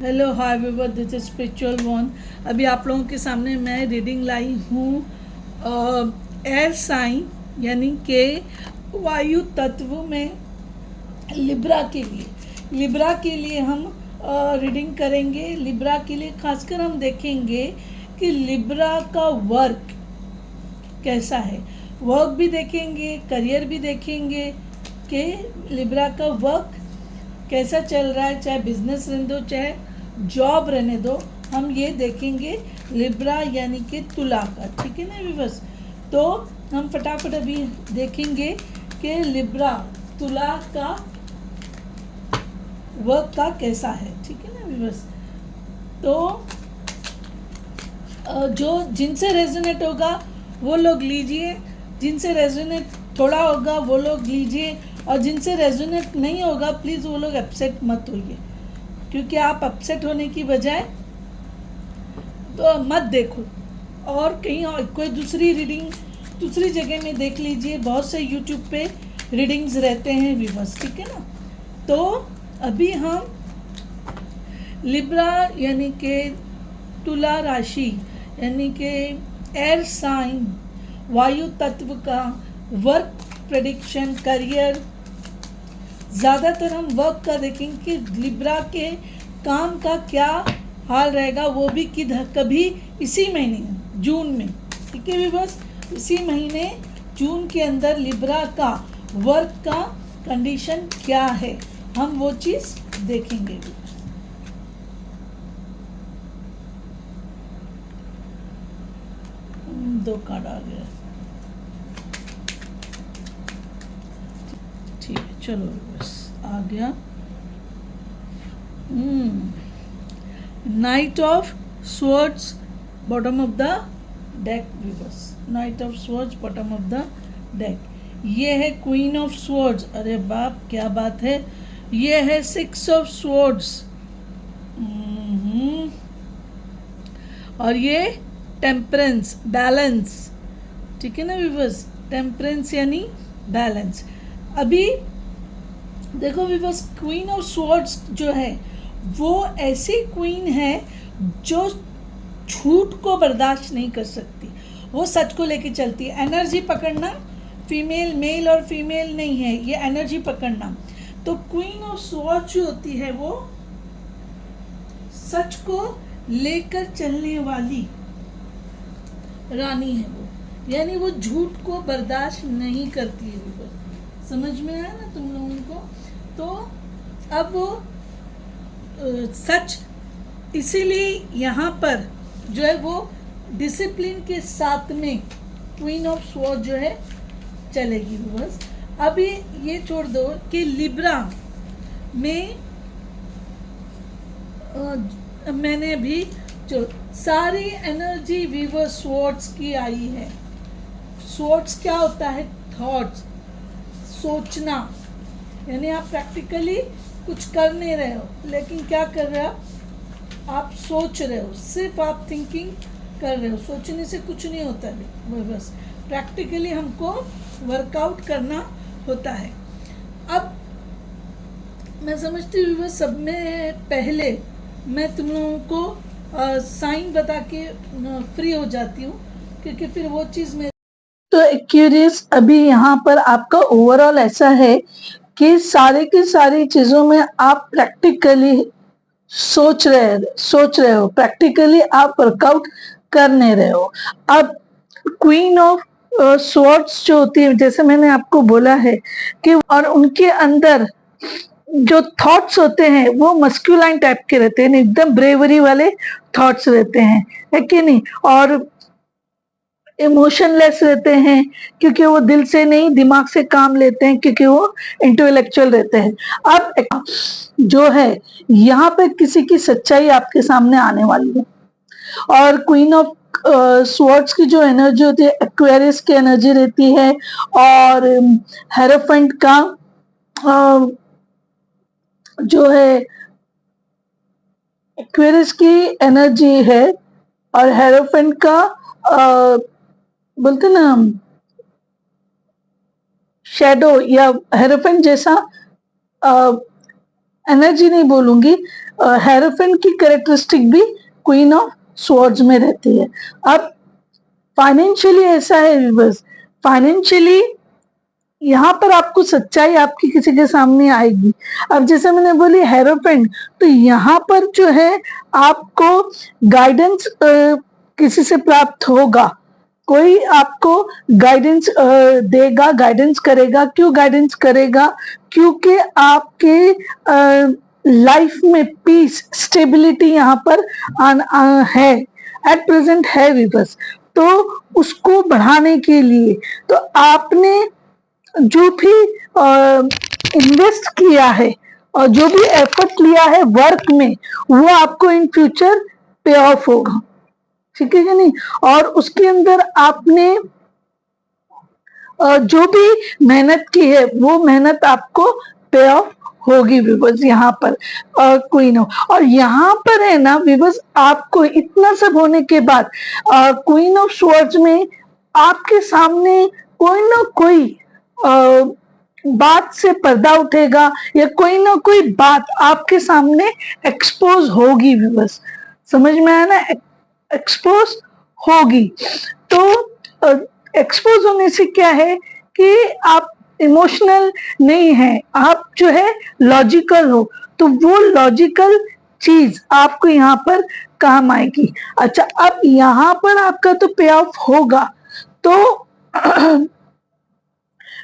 Hello hi viewer, this is spiritual one. अभी आप लोगों के सामने मैं रीडिंग लाई हूँ एयर साइन यानी कि वायु तत्व में लिब्रा के लिए हम रीडिंग करेंगे। लिब्रा के लिए खासकर हम देखेंगे कि लिब्रा का वर्क कैसा है। वर्क भी देखेंगे, करियर भी देखेंगे कि लिब्रा का वर्क कैसा चल रहा है, चाहे बिजनेस रहने दो चाहे जॉब रहने दो, हम ये देखेंगे लिब्रा यानी कि तुला का। ठीक है ना व्यूअर्स, तो हम फटाफट अभी देखेंगे कि लिब्रा तुला का वर्क का कैसा है। ठीक है ना व्यूअर्स, तो जो जिनसे रेजोनेट होगा वो लोग लीजिए, जिनसे रेजोनेट थोड़ा होगा वो लोग लीजिए, और जिनसे रेजोनेट नहीं होगा प्लीज़ वो लोग अपसेट मत होइए, क्योंकि आप अपसेट होने की बजाय तो मत देखो और कहीं और कोई दूसरी रीडिंग दूसरी जगह में देख लीजिए। बहुत से यूट्यूब पे रीडिंग्स रहते हैं व्यूअर्स, ठीक है ना। तो अभी हम लिब्रा यानी कि तुला राशि यानी कि एयर साइन वायु तत्व का वर्क प्रेडिक्शन, करियर, ज़्यादातर हम वर्क का देखेंगे कि लिब्रा के काम का क्या हाल रहेगा, वो भी कभी इसी महीने जून में। ठीक है व्यूअर्स, इसी महीने जून के अंदर लिब्रा का वर्क का कंडीशन क्या है, हम वो चीज़ देखेंगे। दो कार्ड आ गया, ठीक है, चलो बस आ गया। Night of swords bottom of the deck viewers, night of swords bottom of the deck. ये है क्वीन ऑफ स्वर्ड्स, अरे बाप क्या बात है। ये है सिक्स ऑफ स्वर्ड्स, और ये टेम्परेंस, बैलेंस। ठीक है ना व्यूअर्स, टेम्परेंस यानी बैलेंस। अभी देखो व्यूअर्स, क्वीन ऑफ स्वॉर्ड्स जो है वो ऐसी क्वीन है जो झूठ को बर्दाश्त नहीं कर सकती, वो सच को लेके चलती है। एनर्जी पकड़ना, फीमेल मेल और फीमेल नहीं है, ये एनर्जी पकड़ना। तो क्वीन ऑफ स्वॉर्ड्स जो होती है वो सच को लेकर चलने वाली रानी है वो, यानी वो झूठ को बर्दाश्त नहीं करती है। समझ में आया ना तुम लोगों को। तो अब वो सच, इसीलिए यहाँ पर जो है वो डिसिप्लिन के साथ में क्वीन ऑफ स्वॉर्ड जो है चलेगी। बस अभी ये छोड़ दो कि लिब्रा में मैंने अभी जो सारी एनर्जी वीवर स्वॉर्ड्स की आई है। स्वॉर्ड्स क्या होता है? थॉट्स, सोचना, यानी आप प्रैक्टिकली कुछ कर नहीं रहे हो, लेकिन क्या कर रहे हो आप सोच रहे हो, सिर्फ आप थिंकिंग कर रहे हो। सोचने से कुछ नहीं होता है, बस प्रैक्टिकली हमको वर्कआउट करना होता है। अब मैं समझती हूँ सब में पहले मैं तुम लोगों को साइन बता के फ्री हो जाती हूँ, क्योंकि फिर वो चीज़ में तो एक्यूरियस। अभी यहाँ पर आपका ओवरऑल ऐसा है कि सारे की सारी चीजों में आप प्रैक्टिकली सोच रहे हो, प्रैक्टिकली आप वर्कआउट कर नहीं रहे हो। अब क्वीन ऑफ स्वॉर्ड्स जो होती है, जैसे मैंने आपको बोला है कि, और उनके अंदर जो थॉट्स होते हैं वो मस्कुलाइन टाइप के रहते हैं, एकदम ब्रेवरी वाले थॉट्स रहते हैं, है कि नहीं। और इमोशनलेस रहते हैं, क्योंकि वो दिल से नहीं दिमाग से काम लेते हैं, क्योंकि वो इंटेलेक्चुअल रहते हैं। अब जो है यहाँ पे किसी की सच्चाई आपके सामने आने वाली है। और क्वीन ऑफ स्वॉर्ड्स की जो एनर्जी होती है, एक्वेरियस की एनर्जी रहती है, और हेरोफेंट का जो है एक्वेरियस की एनर्जी है, और हेरोफेंट का बोलते ना शैडो या हेरोफेंट जैसा एनर्जी नहीं बोलूंगी, हेरोफेंट की कैरेक्टरिस्टिक भी क्वीन ऑफ स्वॉर्ड्स में रहती है। अब फाइनेंशियली ऐसा है व्यूअर्स, फाइनेंशियली यहाँ पर आपको सच्चाई आपकी किसी के सामने आएगी। अब जैसे मैंने बोली हेरोफेंट, तो यहाँ पर जो है आपको गाइडेंस किसी से प्राप्त होगा, कोई आपको गाइडेंस देगा, गाइडेंस करेगा। क्यों गाइडेंस करेगा? क्योंकि आपके लाइफ में पीस स्टेबिलिटी यहाँ पर है, एट प्रेजेंट है विवश। तो उसको बढ़ाने के लिए तो आपने जो भी इन्वेस्ट किया है और जो भी एफर्ट लिया है वर्क में, वो आपको इन फ्यूचर पे ऑफ होगा, ठीक है कि नहीं? और उसके अंदर आपने जो भी मेहनत की है वो मेहनत आपको पे ऑफ होगी विवश यहाँ पर क्वीन ऑफ। और यहाँ पर है ना विवश, आपको इतना सब होने के बाद क्वीन ऑफ स्वॉर्ड्स में आपके सामने कोई ना कोई बात से पर्दा उठेगा, या कोई ना कोई बात आपके सामने एक्सपोज होगी विवश। समझ में आया ना? एक्सपोज होगी। तो एक्सपोज होने से क्या है कि आप इमोशनल नहीं है, आप जो है लॉजिकल हो, तो वो लॉजिकल चीज आपको यहाँ पर काम आएगी। अच्छा, अब यहाँ पर आपका तो पे ऑफ होगा, तो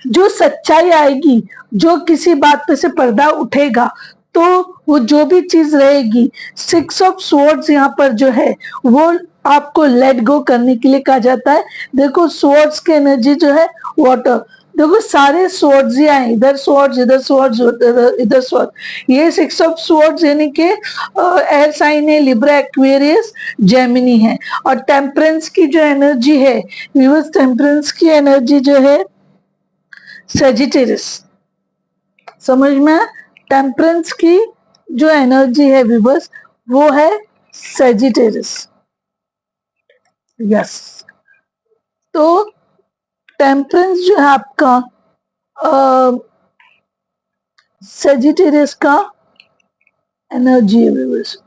जो सच्चाई आएगी, जो किसी बात पे से पर्दा उठेगा, तो वो जो भी चीज रहेगी, 6 ऑफ स्वॉर्ड्स यहाँ पर जो है वो आपको लेट गो करने के लिए कहा जाता है। देखो स्वॉर्ड्स की एनर्जी जो है वाटर, देखो सारे स्वॉर्ड्स ही आए, इधर स्वॉर्ड्स, इधर स्वॉर्ड्स, इधर स्वॉर्ड। ये 6 ऑफ स्वॉर्ड्स यानी कि एयर साइन है, लिब्रा, एक्वेरियस, जेमिनी है। और टेम्परेंस की जो एनर्जी है व्यूअर्स, टेम्परेंस की एनर्जी जो है सेजिटेरियस। समझ में? टेम्परेंस की जो एनर्जी है व्यूअर्स वो है सेजिटेरियस। यस, तो टेम्परेंस जो है आपका सेजिटेरियस का एनर्जी है व्यूअर्स।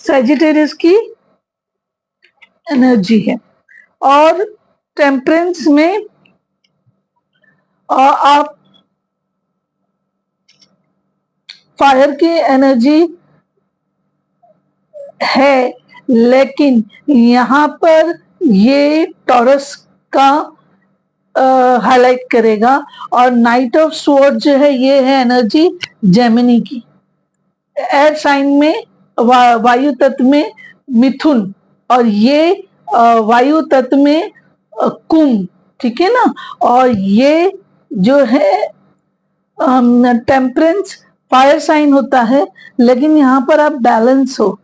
सेजिटेरियस की एनर्जी है। और टेम्परेंस में आप फायर की एनर्जी है, लेकिन यहाँ पर ये टॉरस का हाईलाइट करेगा। और नाइट ऑफ स्वॉर्ड जो है ये है एनर्जी जेमिनी की। एयर साइन में वायु तत्व में मिथुन, और ये वायु तत्व में कुंभ, ठीक है ना? और ये जो है टेम्परेंस फायर साइन होता है, लेकिन यहाँ पर आप बैलेंस हो।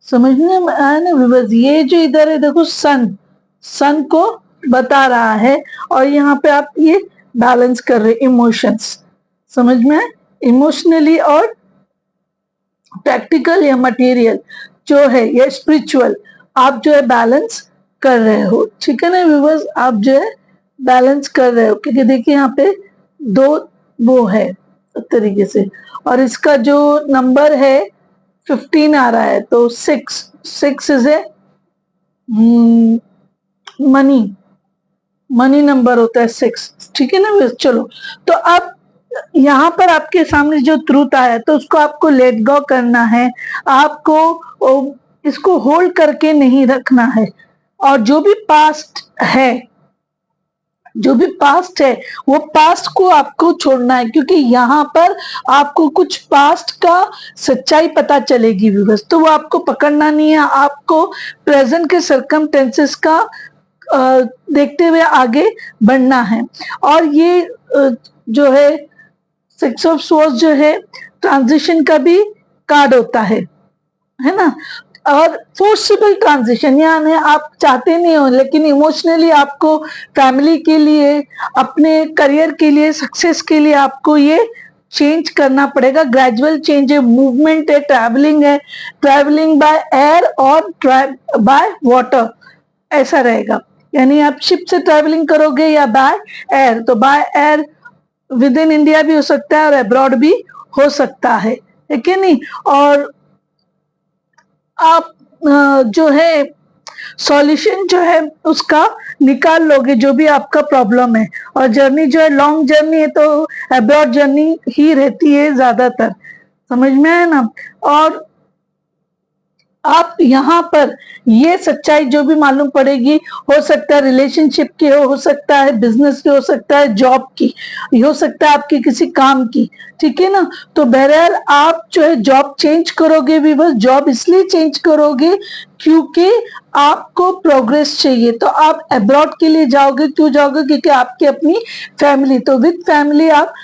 समझने में आया ना विवर्स? ये जो इधर है देखो सन को बता रहा है, और यहाँ पे आप ये बैलेंस कर रहे इमोशंस। समझ में? इमोशनली और प्रैक्टिकल या मटेरियल जो है या स्पिरिचुअल, आप जो है बैलेंस कर रहे हो, ठीक है ना व्यूअर्स? आप जो है बैलेंस कर रहे हो, क्योंकि देखिए यहाँ पे 2 वो है इस तरीके से, और इसका जो नंबर है 15 आ रहा है, तो 6 इज ए मनी नंबर होता है 6, ठीक है ना? चलो, तो अब यहाँ पर आपके सामने जो ट्रूथ आया तो उसको आपको लेट गो करना है, आपको इसको होल्ड करके नहीं रखना है। और जो भी पास्ट है वो पास्ट को आपको छोड़ना है, क्योंकि यहाँ पर आपको कुछ पास्ट का सच्चाई पता चलेगी व्यूअर्स, तो वो आपको पकड़ना नहीं है, आपको प्रेजेंट के सर्कमस्टेंसेस का देखते हुए आगे बढ़ना है। और ये जो है 6 ऑफ स्वॉर्ड्स जो है ट्रांजिशन का भी कार्ड होता है ना? और फोर्सिबल ट्रांजिशन, यानी आप चाहते नहीं हो, लेकिन इमोशनली आपको फैमिली के लिए, अपने करियर के लिए, सक्सेस के लिए आपको ये चेंज करना पड़ेगा। ग्रेजुअल चेंज है, मूवमेंट है, ट्रैवलिंग बाय एयर और बाय वाटर, ऐसा रहेगा। यानी आप शिप से ट्रैवलिंग करोगे या बाय एयर, तो by air with in India भी हो सकता है और अब्रॉड भी हो सकता है कि नहीं। और आप जो है सॉल्यूशन जो है उसका निकाल लोगे, जो भी आपका प्रॉब्लम है। और जर्नी जो है लॉन्ग जर्नी है तो अब्रॉड जर्नी ही रहती है ज्यादातर, समझ में आया ना। और आप यहाँ पर ये सच्चाई जो भी मालूम पड़ेगी, हो सकता है रिलेशनशिप की हो सकता है बिजनेस की, हो सकता है जॉब की, हो सकता है आपकी किसी काम की, ठीक है ना। तो बहरहाल आप जो है जॉब चेंज करोगे भी, बस जॉब इसलिए चेंज करोगे क्योंकि आपको प्रोग्रेस चाहिए, तो आप अब्रॉड के लिए जाओगे। क्यों जाओगे? क्योंकि आपकी अपनी फैमिली, तो विद फैमिली आप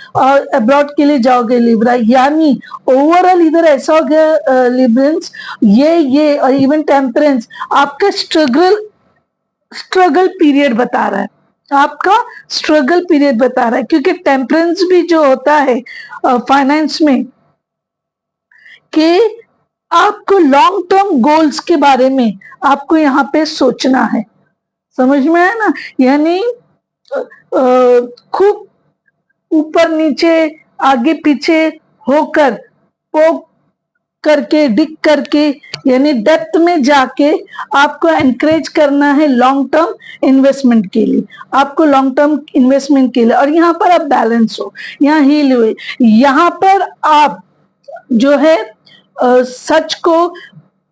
अब्रॉड के लिए जाओगे लिब्रा। यानी ओवरऑल इधर ऐसा हो गया लिब्रेंस, ये और इवन टेम्परेंस आपका स्ट्रगल पीरियड बता रहा है, आपका स्ट्रगल पीरियड बता रहा है। क्योंकि टेम्परेंस भी जो होता है फाइनेंस में कि आपको लॉन्ग टर्म गोल्स के बारे में आपको यहाँ पे सोचना है, समझ में है ना। यानी खूब ऊपर नीचे आगे पीछे होकर पोक करके डिक करके, यानी डेप्थ में जाके आपको एनकरेज करना है लॉन्ग टर्म इन्वेस्टमेंट के लिए, आपको लॉन्ग टर्म इन्वेस्टमेंट के लिए। और यहाँ पर आप बैलेंस हो, यहाँ हील हुए, यहाँ पर आप जो है सच को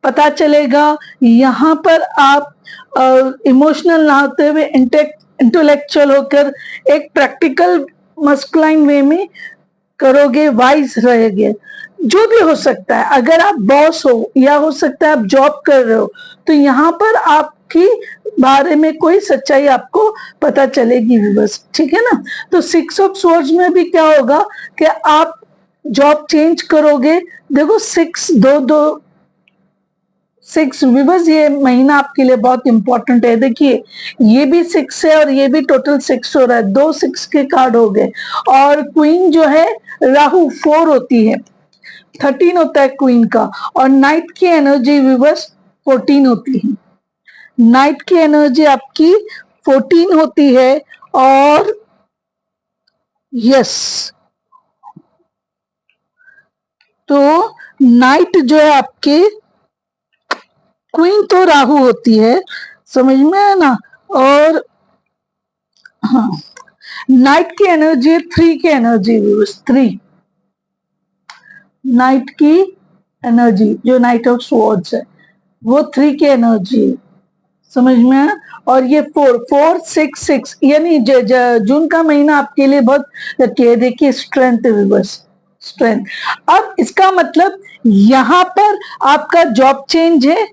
पता चलेगा, यहाँ पर आप इमोशनल ना होते हुए इंटेलेक्चुअल होकर एक प्रैक्टिकल मस्कुलाइन वे में करोगे, वाइज रहेगे। जो भी हो सकता है, अगर आप बॉस हो या हो सकता है आप जॉब कर रहे हो, तो यहाँ पर आपकी बारे में कोई सच्चाई आपको पता चलेगी भी, बस ठीक है ना। तो 6 ऑफ स्वॉर्ड्स में भी क्या होगा कि आप जॉब चेंज करोगे। देखो 6 विवर्स, ये महीना आपके लिए बहुत इंपॉर्टेंट है। देखिए ये भी 6 है और ये भी टोटल 6 हो रहा है, 2 6 के कार्ड हो गए। और क्वीन जो है राहु 4 होती है, 13 होता है क्वीन का। और नाइट की एनर्जी विवर्स 14 होती है, नाइट की एनर्जी आपकी 14 होती है। और यस, तो नाइट जो है आपके क्वीन तो राहु होती है, समझ में है ना। और हाँ, नाइट की एनर्जी 3 की एनर्जी, 3 नाइट की एनर्जी जो नाइट ऑफ स्वॉर्ड्स है वो 3 की एनर्जी है, समझ में है। और ये 4 6 6 यानी जून का महीना आपके लिए बहुत देखिए स्ट्रेंथ है, बस स्ट्रेंथ। अब इसका मतलब यहाँ पर आपका जॉब चेंज है,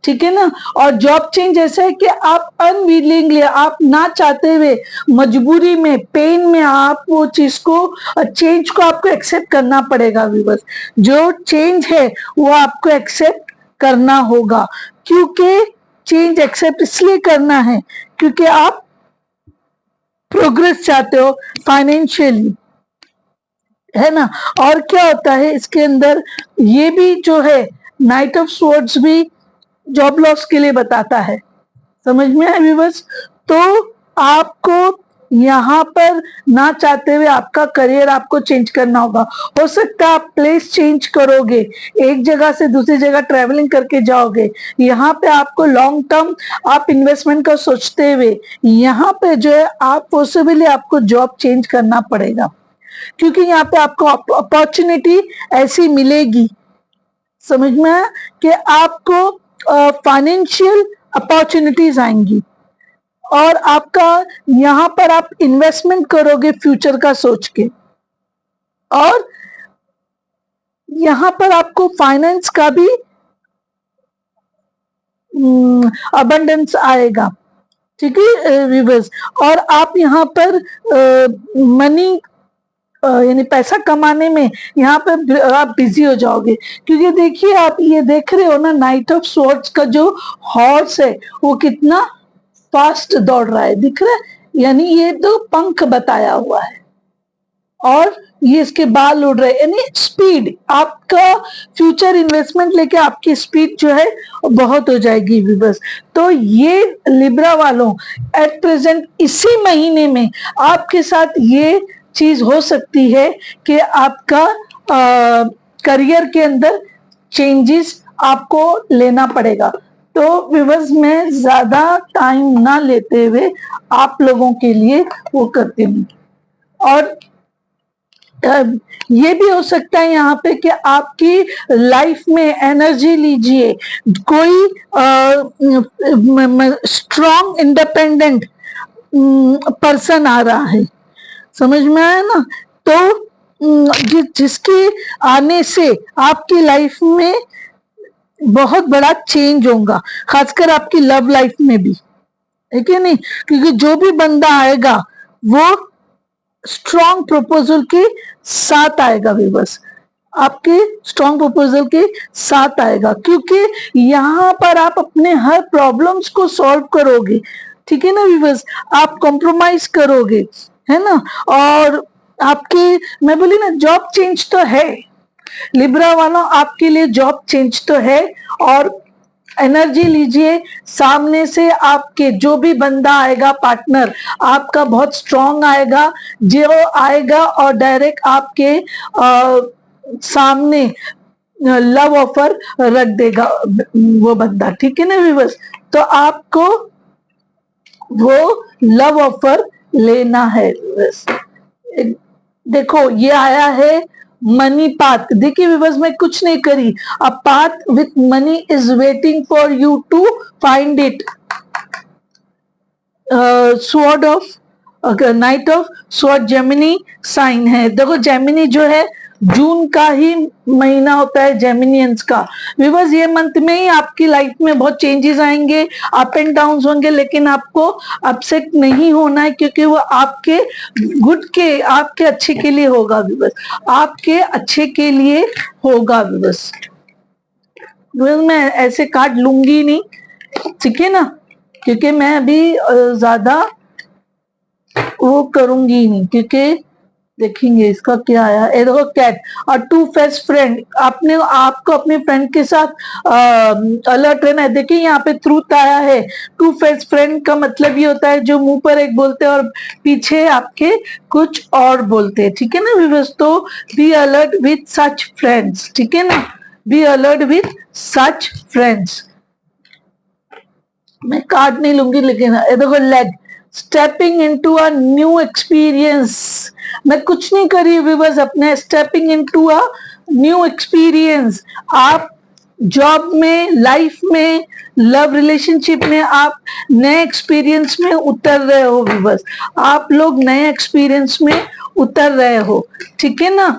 ठीक है ना। और जॉब चेंज ऐसा है कि आप अनविलिंगली, आप ना चाहते हुए, मजबूरी में, पेन में आप वो चीज को, चेंज को आपको एक्सेप्ट करना पड़ेगा व्यूअर्स। जो चेंज है वो आपको एक्सेप्ट करना होगा, क्योंकि चेंज एक्सेप्ट इसलिए करना है क्योंकि आप प्रोग्रेस चाहते हो फाइनेंशियली, है ना। और क्या होता है इसके अंदर, ये भी जो है नाइट ऑफ स्वॉर्ड्स भी जॉब लॉस के लिए बताता है, समझ में है व्यूअर्स। तो आपको यहाँ पर ना चाहते हुए आपका करियर आपको चेंज करना होगा। हो सकता है आप प्लेस चेंज करोगे, एक जगह से दूसरी जगह ट्रेवलिंग करके जाओगे। यहाँ पे आपको लॉन्ग टर्म आप इन्वेस्टमेंट का सोचते हुए यहाँ पे जो है आप पॉसिबली आपको जॉब चेंज करना पड़ेगा, क्योंकि यहाँ पे आपको अपॉर्चुनिटी ऐसी मिलेगी, समझ में है, कि आपको फाइनेंशियल अपॉर्चुनिटीज आएंगी। और आपका यहाँ पर आप इन्वेस्टमेंट करोगे फ्यूचर का सोच के, और यहाँ पर आपको फाइनेंस का भी अबंडेंस आएगा, ठीक है व्यूअर्स। और आप यहाँ पर मनी यानी पैसा कमाने में यहाँ पे आप बिजी हो जाओगे। क्योंकि देखिए आप ये देख रहे हो ना, नाइट ऑफ स्वॉर्ड्स का जो हॉर्स है वो कितना फास्ट दौड़ रहा है, दिख रहा है। यानी ये तो पंख बताया हुआ है, और ये इसके बाल उड़ रहे, यानी स्पीड, आपका फ्यूचर इन्वेस्टमेंट लेके आपकी स्पीड जो है बहुत हो जाएगी व्यूअर्स। तो ये लिब्रा वालों, एट प्रेजेंट इसी महीने में आपके साथ ये चीज हो सकती है कि आपका करियर के अंदर चेंजेस आपको लेना पड़ेगा। तो व्यूअर्स मैं ज्यादा टाइम ना लेते हुए आप लोगों के लिए वो करती हूँ। और ये भी हो सकता है यहाँ पे कि आपकी लाइफ में एनर्जी लीजिए, कोई स्ट्रॉन्ग इंडिपेंडेंट पर्सन आ रहा है, समझ में आया ना। तो जिसके आने से आपकी लाइफ में बहुत बड़ा चेंज होगा, खासकर आपकी लव लाइफ में भी, है कि नहीं, क्योंकि जो भी बंदा आएगा वो स्ट्रॉन्ग प्रपोजल के साथ आएगा व्यूअर्स, आपके स्ट्रॉन्ग प्रपोजल के साथ आएगा, क्योंकि यहाँ पर आप अपने हर प्रॉब्लम्स को सॉल्व करोगे, ठीक है ना व्यूअर्स, आप कॉम्प्रोमाइज करोगे, है ना। और आपकी, मैं बोली ना, जॉब चेंज तो है लिब्रा वालों, आपके लिए जॉब चेंज तो है। और एनर्जी लीजिए, सामने से आपके जो भी बंदा आएगा पार्टनर आपका बहुत स्ट्रांग आएगा, जो आएगा और डायरेक्ट आपके सामने लव ऑफर रख देगा वो बंदा, ठीक है ना व्यूअर्स। तो आपको वो लव ऑफर लेना है व्यूअर्स। देखो ये आया है मनी पाथ, देखिए व्यूअर्स मैं कुछ नहीं करी, a path with money is waiting for you to find it. Sword of, knight of sword Gemini sign है। देखो जेमिनी जो है जून का ही महीना होता है जेमिनियंस का। व्यूअर्स ये मंथ में ही आपकी लाइफ में बहुत चेंजेस आएंगे, अप एंड डाउन होंगे, लेकिन आपको अपसेट नहीं होना है, क्योंकि वो आपके गुड के, आपके अच्छे के लिए होगा व्यूअर्स, आपके अच्छे के लिए होगा व्यूअर्स। मैं ऐसे कार्ड लूंगी नहीं, ठीक है ना, क्योंकि मैं अभी ज्यादा वो करूंगी नहीं, क्योंकि देखेंगे इसका क्या आया। ये देखो कैट और टू फेस फ्रेंड, आपने आपको अपने फ्रेंड के साथ अलर्ट रहना है। देखिए यहाँ पे ट्रूथ आया है, टू फेस फ्रेंड का मतलब ये होता है जो मुंह पर एक बोलते हैं और पीछे आपके कुछ और बोलते हैं, ठीक है ना व्यूअर्स। तो be alert with such friends, ठीक है ना, be alert with such friends. मैं कार्ड नहीं लूंगी, लेकिन ये देखो leg, stepping into a new experience, मैं कुछ नहीं करी व्यूअर्स, अपने stepping into a new experience. आप जॉब में, लाइफ में, लव रिलेशनशिप में आप नए एक्सपीरियंस में उतर रहे हो व्यूअर्स, आप लोग नए एक्सपीरियंस में उतर रहे हो, ठीक है ना।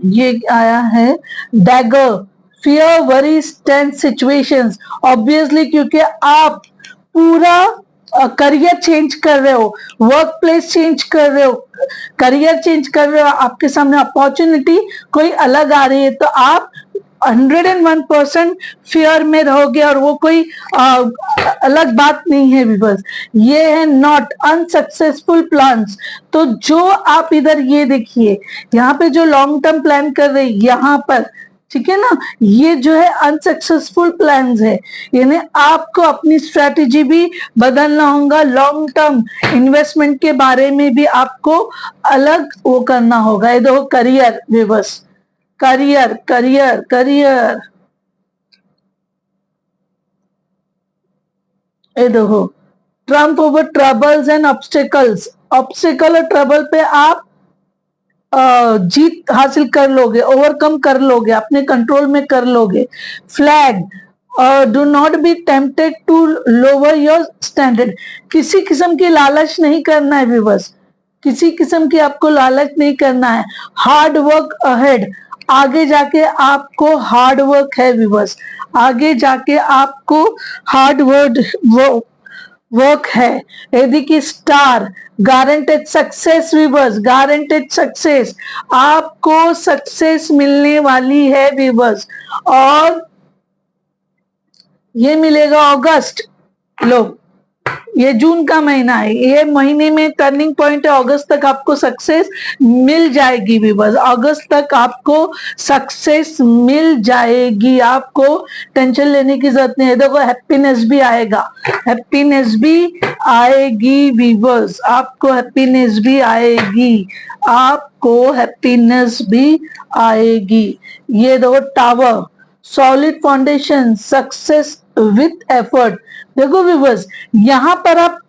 ये आया है dagger, fear worry tense situations, obviously क्योंकि आप पूरा करियर चेंज कर रहे हो, वर्क प्लेस चेंज कर रहे हो, करियर चेंज कर रहे हो, आपके सामने अपॉर्चुनिटी कोई अलग आ रही है, तो आप 101% फियर में रहोगे, और वो कोई अलग बात नहीं है व्यूअर्स, ये है नॉट अनसक्सेसफुल प्लान्स। तो जो आप इधर ये देखिए, यहाँ पे जो लॉन्ग टर्म प्लान कर रहे हैं यहाँ पर, ठीक है ना, ये जो है अनसक्सेसफुल प्लान्स है, यानी आपको अपनी स्ट्रेटेजी भी बदलना होगा, लॉन्ग टर्म इन्वेस्टमेंट के बारे में भी आपको अलग वो करना होगा। ये देखो career viewers, career career career, ये देखो Trump over troubles and obstacles, obstacle और ट्रबल पे आप जीत हासिल कर लोगे, ओवरकम कर लोगे, अपने कंट्रोल में कर लोगे। Flag, do not be tempted to lower your standard, किसी किस्म की लालच नहीं करना है व्यूअर्स, किसी किस्म की आपको लालच नहीं करना है। हार्ड वर्क अहेड, आगे जाके आपको हार्ड वर्क है व्यूअर्स, आगे जाके आपको हार्ड वर्क है। यदि कि star, guaranteed success viewers, guaranteed success, आपको सक्सेस मिलने वाली है व्यूअर्स। और ये मिलेगा अगस्त। लो, ये जून का महीना है, ये महीने में टर्निंग पॉइंट है, अगस्त तक आपको सक्सेस मिल जाएगी। भी बस अगस्त तक आपको सक्सेस मिल जाएगी, आपको टेंशन लेने की जरूरत नहीं है। देखो हैप्पीनेस भी आएगा, हैप्पीनेस भी आएगी वीवर्स, आपको हैप्पीनेस भी आएगी, आपको हैप्पीनेस भी आएगी। ये देखो tower, solid foundation, success with effort. देखो व्यूवर्स, यहाँ पर आप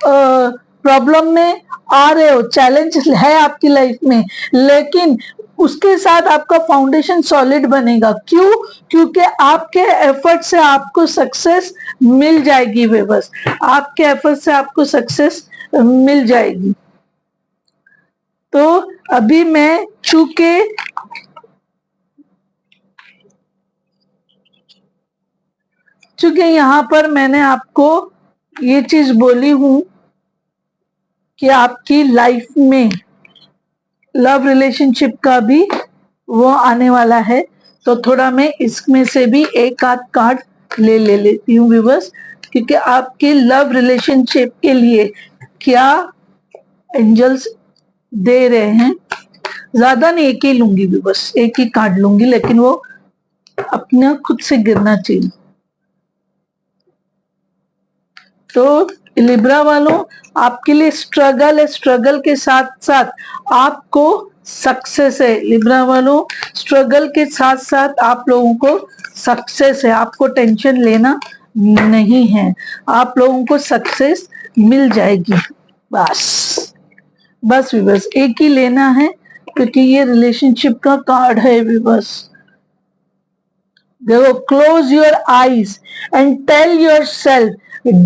प्रॉब्लम में आ रहे हो, चैलेंज है आपकी लाइफ में, लेकिन उसके साथ आपका फाउंडेशन सॉलिड बनेगा। क्यों? क्योंकि आपके एफर्ट से आपको सक्सेस मिल जाएगी व्यूवर्स, आपके एफर्ट से आपको सक्सेस मिल जाएगी। तो अभी मैं चूंकि यहाँ पर मैंने आपको ये चीज बोली हूं कि आपकी लाइफ में लव रिलेशनशिप का भी वो आने वाला है, तो थोड़ा मैं इसमें से भी एक आध कार्ड ले लेती हूँ व्यूवर्स, क्योंकि आपके लव रिलेशनशिप के लिए क्या एंजल्स दे रहे हैं। ज्यादा नहीं, एक ही लूंगी व्यूवर्स, एक ही कार्ड लूंगी, लेकिन वो अपना खुद से गिरना चाहिए। तो लिब्रा वालों, आपके लिए स्ट्रगल है, स्ट्रगल के साथ साथ आपको सक्सेस है। लिब्रा वालों, स्ट्रगल के साथ साथ आप लोगों को सक्सेस है, आपको टेंशन लेना नहीं है, आप लोगों को सक्सेस मिल जाएगी। बस बस विवर्स, एक ही लेना है, क्योंकि ये रिलेशनशिप का कार्ड है विवर्स। देखो, close your eyes and tell yourself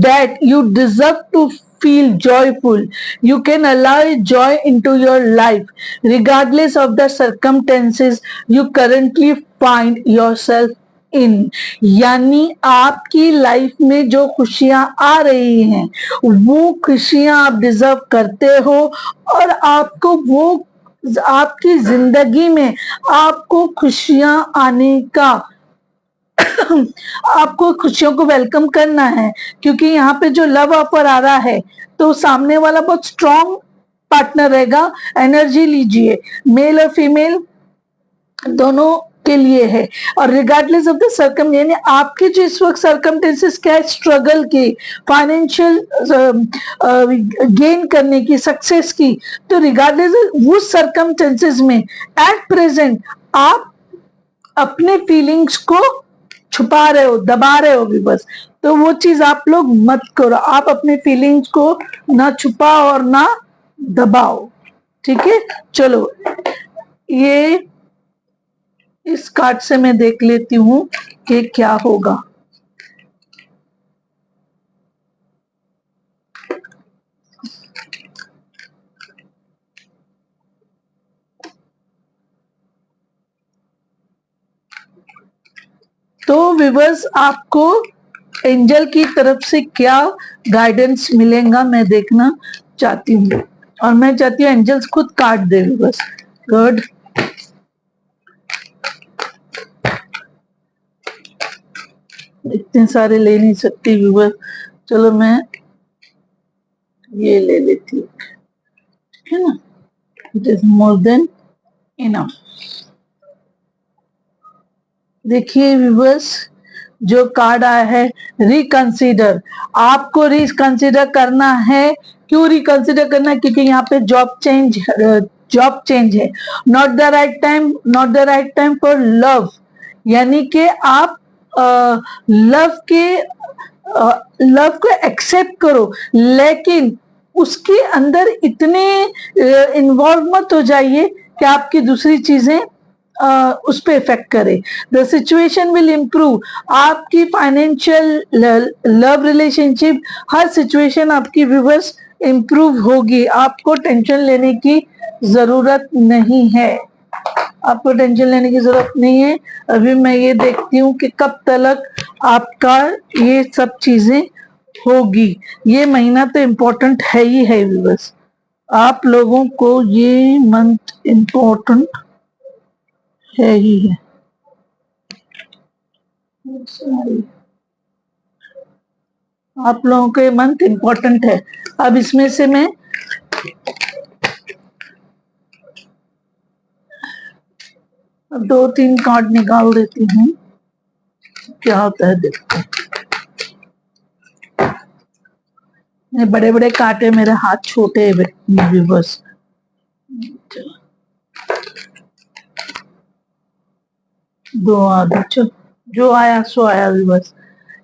that you deserve to feel joyful. You can allow joy into your life regardless of the circumstances you currently find yourself in. यानी आपकी life में जो खुशियां आ रही हैं, वो खुशियां आप डिजर्व करते हो, और आपको वो आपकी जिंदगी में आपको खुशियां आने का आपको खुशियों को वेलकम करना है। क्योंकि यहाँ पे जो लव ऑफर आ रहा है, तो सामने वाला बहुत स्ट्रॉन्ग पार्टनर रहेगा। एनर्जी लीजिए, मेल और फीमेल दोनों के लिए है, और रिगार्डलेस ऑफ द सर्कम, यानी आपके जो इस वक्त सर्कमटेंसेस क्या है, स्ट्रगल की, फाइनेंशियल गेन करने की, सक्सेस की, तो रिगार्डलेस उस सर्कमटेंसेस में एट प्रेजेंट आप अपने फीलिंग्स को छुपा रहे हो, दबा रहे हो भी बस। तो वो चीज आप लोग मत करो, आप अपने फीलिंग्स को ना छुपाओ और ना दबाओ, ठीक है। चलो, ये इस कार्ड से मैं देख लेती हूँ कि क्या होगा। तो विवर्स, आपको एंजल की तरफ से क्या गाइडेंस मिलेगा मैं देखना चाहती हूँ, और मैं चाहती हूँ एंजल्स खुद कार्ड दे विवर्स। गुड, इतने सारे ले नहीं सकती व्यूवर, चलो मैं ये ले लेती हूँ, ठीक है ना, it is more than enough. देखिए व्यूवर्स, जो कार्ड आया है रिकंसीडर, आपको रिकंसीडर करना है। क्यों रिकंसीडर करना है? क्योंकि यहाँ पे जॉब चेंज है। Not the right time, not the right time for love, यानी कि आप लव को एक्सेप्ट करो, लेकिन उसके अंदर इतने इन्वॉल्व मत हो जाइए कि आपकी दूसरी चीजें उस पर इफेक्ट करे। द सिचुएशन विल इम्प्रूव, आपकी फाइनेंशियल, लव रिलेशनशिप, हर सिचुएशन आपकी व्यूवर्स इम्प्रूव होगी। आपको टेंशन लेने की जरूरत नहीं है, आपको टेंशन लेने की जरूरत नहीं है। अभी मैं ये देखती हूँ कि कब तक आपका ये सब चीजें होगी। ये महीना तो इम्पोर्टेंट है ही है व्यूवर्स, आप लोगों को ये मंथ इम्पोर्टेंट है ही है। आप लोगों के मंथ इंपॉर्टेंट है। अब इसमें से मैं दो तीन कार्ड निकाल देती हूँ, क्या होता है देखते हैं। बड़े बड़े कांटे, मेरे हाथ छोटे है बस। दो आगे चलो, जो आया सो आया बस।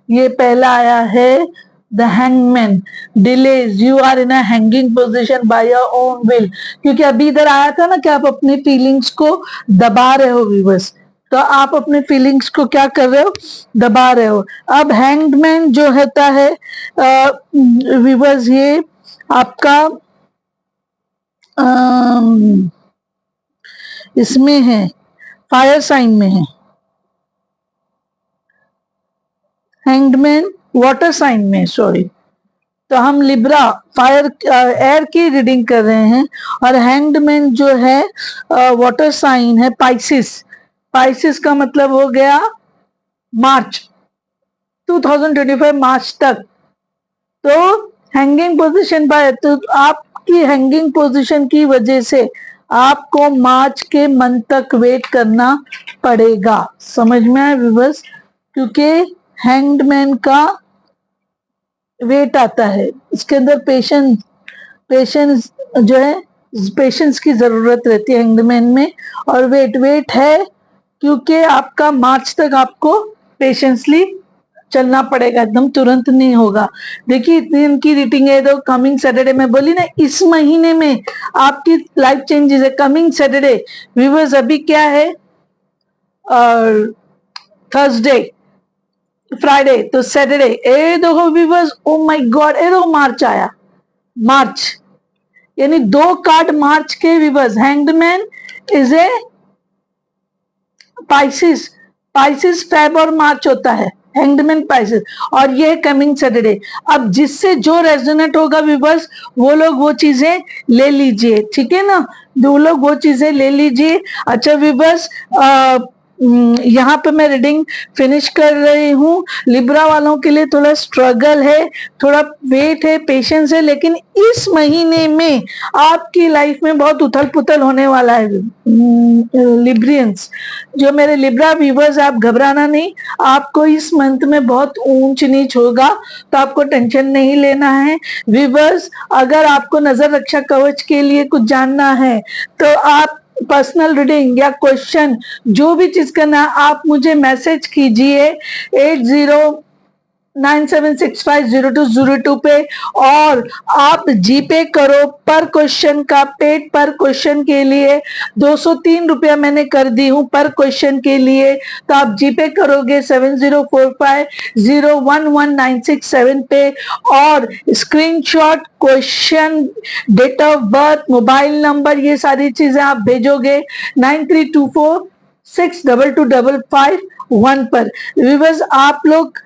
ये पहला आया है the hangman, delays, you are in a hanging position by your own will. क्योंकि अभी इधर आया था ना कि आप अपनी फीलिंग्स को दबा रहे हो विवर्स, तो आप अपने फीलिंग्स को क्या कर रहे हो, दबा रहे हो। अब हैंगमैन जो होता है विवर्स, ये आपका इसमें है, फायर साइन में है। हैंगमैन वाटर साइन में, सॉरी, तो हम लिब्रा फायर एयर की रीडिंग कर रहे हैं, और हैंगमैन जो है वाटर साइन है, पाइसिस। पाइसिस का मतलब हो गया मार्च 2025 मार्च तक। तो हैंगिंग पोजीशन बाय, तो आपकी हैंगिंग पोजीशन की वजह से आपको मार्च के मंथ तक वेट करना पड़ेगा। समझ में आया व्यूअर्स? क्योंकि हैंगमैन का वेट आता है, इसके अंदर पेशेंस, पेशेंस जो है, पेशेंस की जरूरत रहती है हैंगमैन में। और वेट है क्योंकि आपका मार्च तक आपको पेशेंसली चलना पड़ेगा, एकदम तुरंत नहीं होगा। देखिए इतनी इनकी रीडिंग है, तो कमिंग सैटरडे में बोली ना, इस महीने में आपकी लाइफ चेंजेस है। कमिंग सैटरडे व्यूअर्स, अभी क्या है, और थर्सडे, फ्राइडे, तो सैटरडे, ए देखो व्यूअर्स, ओ माय गॉड, ए देखो मार्च आया, मार्च, यानी दो कार्ड मार्च के viewers. Hangman is a Pisces, Pisces Feb और मार्च होता है, हैंगमैन पाइसिस, और ये कमिंग सैटरडे। अब जिससे जो रेजोनेट होगा व्यूअर्स, वो लोग वो चीजें ले लीजिए, ठीक है ना, वो लोग वो चीजें ले लीजिए। अच्छा व्यूअर्स, यहाँ पे मैं रीडिंग फिनिश कर रही हूँ। लिब्रा वालों के लिए थोड़ा स्ट्रगल है, थोड़ा वेट है, पेशेंस है, लेकिन इस महीने में आपकी लाइफ में बहुत उथल पुथल होने वाला है लिब्रियंस। जो मेरे लिब्रा व्यूवर्स, आप घबराना नहीं, आपको इस मंथ में बहुत ऊंच नीच होगा, तो आपको टेंशन नहीं लेना है व्यूवर्स। अगर आपको नजर रक्षा कवच के लिए कुछ जानना है, तो आप पर्सनल रीडिंग या क्वेश्चन जो भी चीज करना, आप मुझे मैसेज कीजिए 8097650202 पे, और आप जीपे करो। पर क्वेश्चन का पेड पर क्वेश्चन के लिए 203 रुपया मैंने कर दी हूं पर क्वेश्चन के लिए, तो आप जीपे करोगे 7045011967 पे, और screenshot, question, date of birth, mobile number, ये सारी चीजें आप भेजोगे 9324622551 पर। व्यूअर्स, आप लोग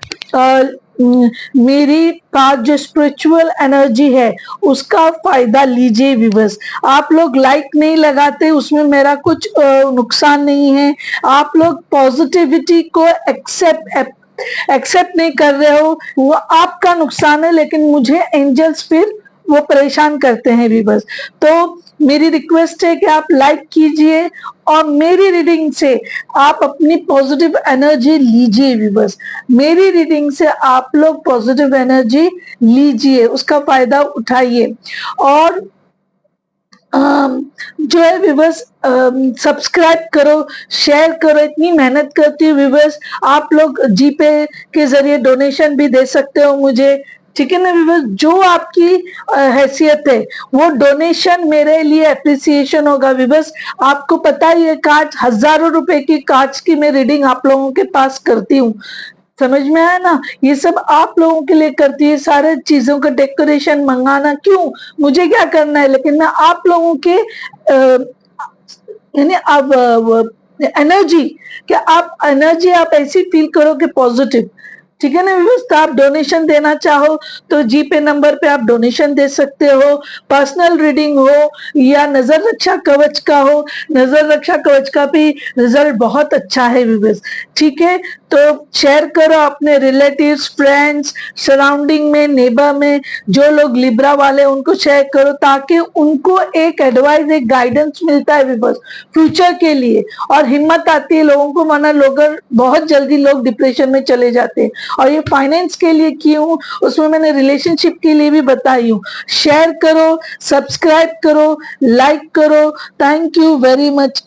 मेरी पास जो स्पिरिचुअल एनर्जी है उसका फायदा लीजिए व्यूअर्स। आप लोग लाइक नहीं लगाते, उसमें मेरा कुछ नुकसान नहीं है। आप लोग पॉजिटिविटी को एक्सेप्ट नहीं कर रहे हो, वो आपका नुकसान है, लेकिन मुझे एंजल्स फिर वो परेशान करते हैं व्यूअर्स। तो मेरी रिक्वेस्ट है कि आप लाइक कीजिए, और मेरी रीडिंग से आप अपनी पॉजिटिव एनर्जी लीजिए व्यूअर्स। मेरी रीडिंग से आप लोग पॉजिटिव एनर्जी लीजिए, उसका फायदा उठाइए। और जो है व्यूअर्स, सब्सक्राइब करो, शेयर करो, इतनी मेहनत करती हूँ व्यूअर्स। आप लोग जीपे के जरिए डोनेशन भी दे सकते हो मुझे, ठीक है ना व्यूअर्स। जो आपकी हैसियत है, वो डोनेशन मेरे लिए एप्रिसिएशन होगा व्यूअर्स। आपको पता ही है, कार्ड हजारों रुपए की कार्ड्स की मैं रीडिंग आप लोगों के पास करती हूँ, समझ में आया ना। ये सब आप लोगों के लिए करती है, सारे चीजों का डेकोरेशन मंगाना, क्यों, मुझे क्या करना है, लेकिन मैं आप लोगों के यानी अब एनर्जी, क्या आप एनर्जी आप ऐसी फील करो कि पॉजिटिव, ठीक है ना व्यूअर्स। तो आप डोनेशन देना चाहो तो जी पे नंबर पे आप डोनेशन दे सकते हो। पर्सनल रीडिंग हो या नजर रक्षा कवच का हो, नजर रक्षा कवच का भी रिजल्ट बहुत अच्छा है व्यूअर्स। ठीक है, तो शेयर करो अपने रिलेटिव्स, फ्रेंड्स, सराउंडिंग में, नेबर में जो लोग लिब्रा वाले उनको शेयर करो, ताकि उनको एक एडवाइस, एक गाइडेंस मिलता है व्यूअर्स फ्यूचर के लिए, और हिम्मत आती है लोगों को, वरना लोग बहुत जल्दी लोग डिप्रेशन में चले जाते हैं। और ये फाइनेंस के लिए की हूँ, उसमें मैंने रिलेशनशिप के लिए भी बताई हूँ। शेयर करो, सब्सक्राइब करो, लाइक करो। Thank you very much.